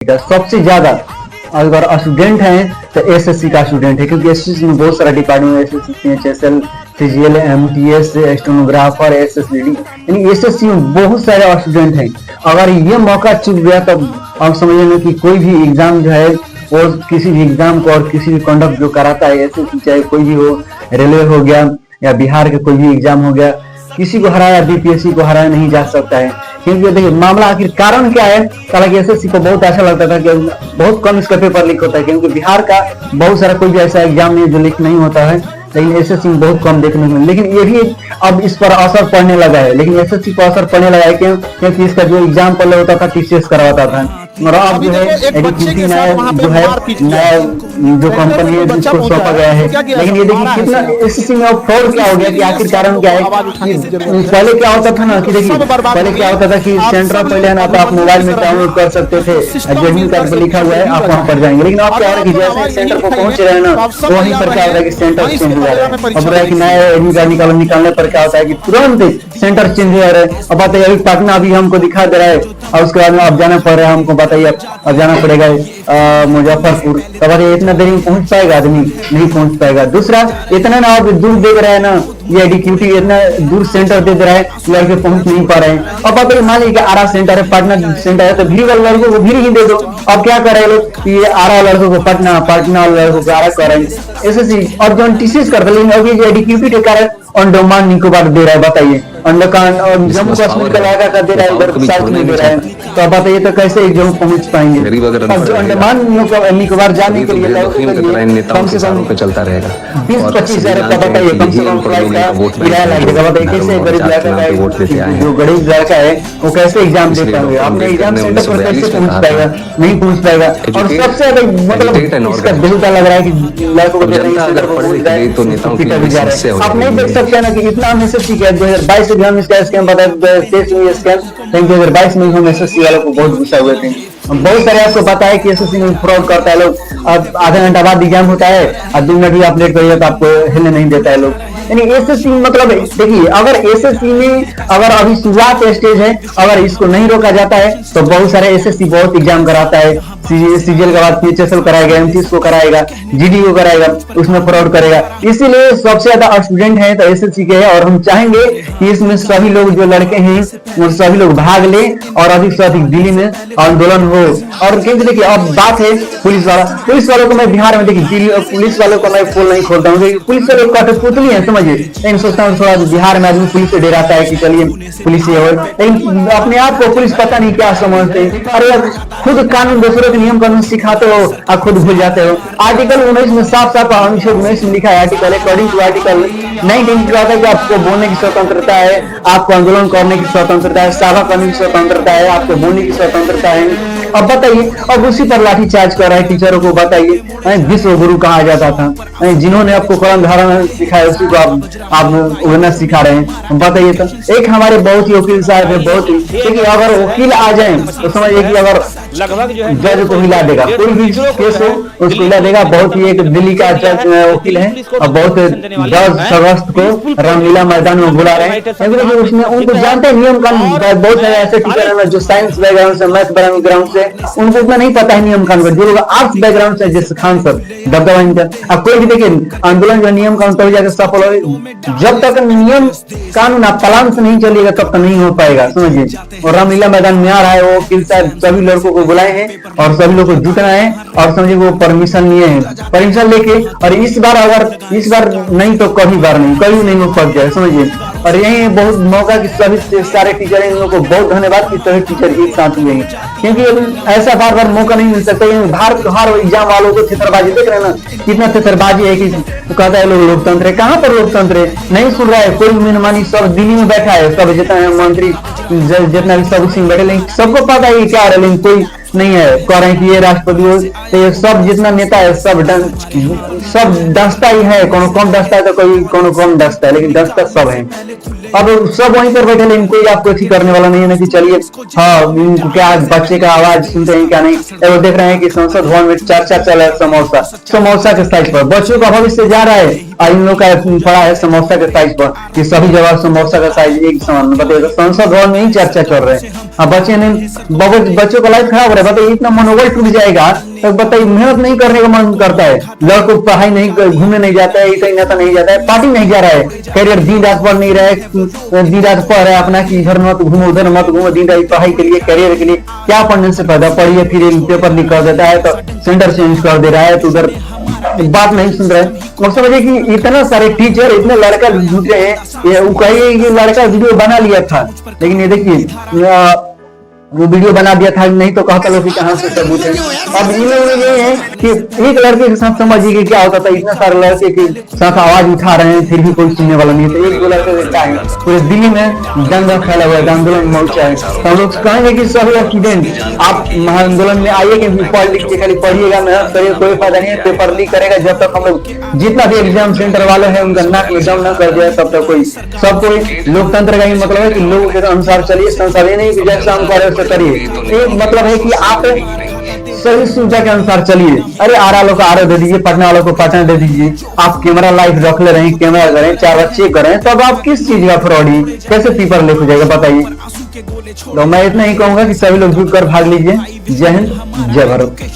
का सबसे ज्यादा अगर स्टूडेंट हैं तो एसएससी का स्टूडेंट है, क्योंकि एसएससी में बहुत सारा डिपार्टमेंट है, SSC HSL CGL MTS stenographer SSD, यानी एसएससी में बहुत सारे स्टूडेंट हैं। अगर ये मौका चूक गया तो आप समझ लें कि कोई भी एग्जाम जो है और किसी भी एग्जाम को और किसी भी कंडक्ट जो कराता है एसएससी, चाहे कोई भी हो, रेलवे हो गया या बिहार के कोई भी एग्जाम हो गया, किसी को हराया बीपीएससी को हराया नहीं जा सकता है। क्योंकि देखिए मामला आखिर कारण क्या है, हालांकि एसएससी को बहुत अच्छा लगता था कि बहुत कम इसका पेपर लीक होता है, क्योंकि बिहार का बहुत सारा कोई भी ऐसा एग्जाम नहीं जो लीक नहीं होता है, लेकिन एसएससी में बहुत कम देखने को मिला। लेकिन ये भी अब इस पर असर पड़ने लगा है, लेकिन एसएससी पर असर पड़ने लगा है क्यों? क्योंकि इसका जो एग्जाम पहले होता था टीसीएस करवाता था, और अब जो है एडीक्यूटी नया जो कंपनी है जिसको सौंपा गया है। लेकिन ये देखिए कितना एसएससी में अब फ्रॉड क्या हो गया कि आखिर कारण क्या है। पहले क्या होता था ना कि देखिए पहले क्या होता था कि सेंटर पहले ना तो आप मोबाइल में डाउनलोड कर सकते थे, एडमिट कार्ड पर लिखा हुआ है आप वहां पर जाएंगे। लेकिन अब क्या हो रहा है कि जैसे सेंटर पर पहुंच रहे हैं ना वहीं पर क्या होता है कि सेंटर चेंज हो जा रहा है। अब रहा है कि नया एडमिट कार्ड निकालने पर क्या होता है कि तुरंत सेंटर चेंज हो रहा है। अब बताइए अभी पटना अभी हमको दिखा दे रहा है और उसके बाद में अब जाना पड़ रहा है हमको, बताइए अब जाना पड़ेगा मुजफ्फरपुर। तो बताइए इतना देर में पहुंच पाएगा आदमी? नहीं पहुंच पाएगा। दूसरा इतना ना आप दूर दे रहा है ना, ये एडीक्यूटी इतना दूर सेंटर दे रहा है लड़के पहुंच नहीं पा रहे हैं। अब बताइए मान लीजिए आरा सेंटर है, पटना सेंटर है, तो भीड़ वाले लड़कों को भीड़ ही दे दो। अब क्या कर रहे हैं लोग कि आरा लड़कों को पटना, पटना लड़कों को आरा कर रहे हैं एसएससी, और जो टीसीएस करते, लेकिन अभी जो एडीक्यूटी के कारण अंडमान निकोबार दे रहा है। बताइए अंडमान और जम्मू कश्मीर का इलाका का दे रहा है, उधर साउथ में दे रहा है। तो अब बताइए तो कैसे जम्मू पहुंच पाएंगे? अब जो अंडमान निकोबार जाने के लिए कम से कम चलता रहेगा 20-25 हजार का बताइए कम से कम फ्लाइट का किराया लगेगा। बताइए कैसे गरीब लड़का का जो गरीब लड़का है वो कैसे एग्जाम दे पाएंगे? अपने एग्जाम सेंटर पर कैसे पहुंच पाएगा? नहीं पहुंच पाएगा। और सबसे ज्यादा मतलब इसका बेहुदा लग रहा है कि लड़कों को आप नहीं देख सकते हैं ना कि इतना हम एसएससी के 2022 से भी हम इसका स्कैम बताया, 2023 में स्कैम, लेकिन 2022 में हम एसएससी वालों को बहुत गुस्सा हुए थे। बहुत सारे आपको पता है कि एसएससी में फ्रॉड करता है लोग। अब आधा घंटा बाद एग्जाम होता है और 2 मिनट भी आप लेट करिए तो आपको हिलने नहीं देता है लोग। यानी एसएससी मतलब देखिए अगर एसएससी में अगर अभी शुरुआत स्टेज है, अगर इसको नहीं रोका जाता है तो बहुत सारे एसएससी बहुत एग्जाम कराता है, सीजीएल के बाद पीएचएसएल कराएगा, एमटीएस को कराएगा, जीडी को कराएगा, उसमें फ्रॉड करेगा। इसीलिए सबसे ज्यादा स्टूडेंट है तो एसएससी के है, और हम चाहेंगे कि इसमें सभी लोग जो लड़के हैं वो सभी लोग भाग ले और अधिक से अधिक दिल्ली में आंदोलन हो। और क्योंकि देखिए अब बात है पुलिस वालों को मैं बिहार में देखिए पुलिस वालों को मैं पोल नहीं खोलता हूँ, पुलिस वाले कठपुतली है समझिए, लेकिन सोचता हूँ थोड़ा बिहार में आदमी पुलिस से डराता है कि चलिए पुलिस ये हो, लेकिन अपने आप को पुलिस पता नहीं क्या समझते हैं। अरे खुद कानून दूसरों के नियम कानून सिखाते हो और खुद भूल जाते हो। आर्टिकल 19 में साफ साफ अनुच्छेद 19 में लिखा है, आर्टिकल अकॉर्डिंग टू आर्टिकल 19 कहता है कि आपको बोलने की स्वतंत्रता है, आपको आंदोलन करने की स्वतंत्रता है, सभा करने की स्वतंत्रता है, आपको बोलने की स्वतंत्रता है। अब बताइए अब उसी पर लाठीचार्ज कर रहा है टीचरों को। बताइए विश्व गुरु कहा जाता था, जिन्होंने आपको कलम धारण सिखाया उसी को आप उड़ना सिखा रहे हैं। बताइए तो एक हमारे बहुत ही वकील साहब है, बहुत ही देखिए अगर वकील आ जाए तो समझिए कि अगर लगभग जो है जज को हिला देगा, कोई भी केस हो उसको हिला देगा। बहुत ही एक दिल्ली का जज वकील है और बहुत 10 अगस्त को रामलीला मैदान में बुला रहे हैं, उसमें उनको जानते हैं नियम कानून। बहुत सारे ऐसे टीचर है जो साइंस बैकग्राउंड से, मैथ बैकग्राउंड से, उनको उतना नहीं पता है नियम कानून। जो लोग आर्ट्स बैकग्राउंड से जैसे खान सर दबदबा इनका, अब कोई भी देखिए आंदोलन जो नियम कानून तभी जाकर सफल हो। जब तक नियम कानून आप प्लान से नहीं चलिएगा तब तक नहीं हो पाएगा समझिए। और रामलीला मैदान में आ रहा है वो वकील साहब, सभी लड़कों को बुलाए हैं और सभी लोग को जुटना है और समझिए वो परमिशन लिए हैं, परमिशन लेके। और इस बार नहीं तो कभी बार नहीं वो पक जाए समझिए। और यही बहुत मौका की सभी सारे टीचर हैं, इन लोगों को बहुत धन्यवाद कि सभी टीचर एक साथ हुए हैं, क्योंकि ऐसा बार बार मौका नहीं मिल सकता। हर एग्जाम वालों को थितरबाजी देख रहे हैं ना, कितना थितरबाजी है कि कहता है लोग लोकतंत्र है। कहाँ पर लोकतंत्र है? नहीं सुन रहा है कोई। मनमानी सब दिल्ली में बैठा है, सब जितना मंत्री जितना भी सब उसी में बैठे, लेकिन सबको पता है क्या है, लेकिन कोई नहीं है कह रहे हैं कि ये राष्ट्रपति हो, तो ये सब जितना नेता है सब डसता ही है। कोनो कम डसता है तो कोई कोनो कम डसता है, लेकिन डसता सब है। अब सब वहीं पर बैठे, लेकिन कोई आपको ठीक करने वाला नहीं है ना कि चलिए हाँ इनको क्या बच्चे का आवाज सुनते हैं क्या नहीं। वो देख रहे हैं कि संसद भवन में चर्चा चल रहा है समोसा के साइज पर, बच्चों का भविष्य जा रहा है और इन लोग का पड़ा है समोसा के साइज पर कि सभी जगह समोसा का साइज एक समान। बताइए संसद भवन में ही चर्चा कर रहे हैं। बच्चे ने बच्चों का लाइफ खराब हो रहा है। रहे, बताइए इतना मनोबल टूट जाएगा, तो बताइए मेहनत नहीं करने का मन करता है, लड़कों पढ़ाई नहीं, घूमने नहीं जाता है, इतना नाता नहीं जाता है, पार्टी नहीं जा रहा है, करियर दिन रात पढ़ नहीं रहा है, दिन रात पढ़ रहा है अपना कि इधर मत घूमो उधर मत घूमो, दिन रात पढ़ाई के लिए करियर के लिए क्या पढ़ने से फायदा, पढ़िए फिर पेपर लीक कर देता है तो सेंटर चेंज कर दे रहा है, तो उधर बात नहीं सुन रहे हैं। और समझिए कि इतना सारे टीचर इतने लड़का जुटे हैं, वो कहिए कि लड़का वीडियो बना लिया था, लेकिन ये देखिए वो वीडियो बना दिया था, नहीं तो कहता लोग कि कहां से सबूत है। अब इनमें ये है कि एक लड़के के साथ समझिए कि क्या होता था, इतना सारे लड़के के साथ आवाज उठा रहे हैं फिर भी कोई सुनने वाला नहीं है, तो एक दो लड़के देखता है पूरे दिल्ली में दंगा फैला हुआ है, आंदोलन मचा है, तो हम लोग कहेंगे कि सभी स्टूडेंट आप महाआंदोलन में आइए, कि पढ़ लिख के खाली पढ़िएगा, मेहनत करिए, कोई फायदा नहीं है, पेपर लीक करेगा, जब तक हम लोग जितना भी एग्जाम सेंटर वाले हैं उनका नाक में दम न कर दिया तब तक कोई सब कोई लोकतंत्र का ही मतलब है कि लोगों के अनुसार चलिए, संसद नहीं कि जैसा हम करे करिए, एक मतलब है कि आप सही सुविधा के अनुसार चलिए। अरे आरा वालों को आरा दे दीजिए, पटना वालों को पटना दे दीजिए, आप कैमरा लाइव रख ले रहे हैं, कैमरा करें, 4 बार चेक करें, तब आप किस चीज का फ्रॉडी कैसे पेपर लीक हो जाएगा बताइए। तो मैं इतना ही कहूंगा कि सभी लोग जुट कर भाग लीजिए। जय हिंद, जय भारत।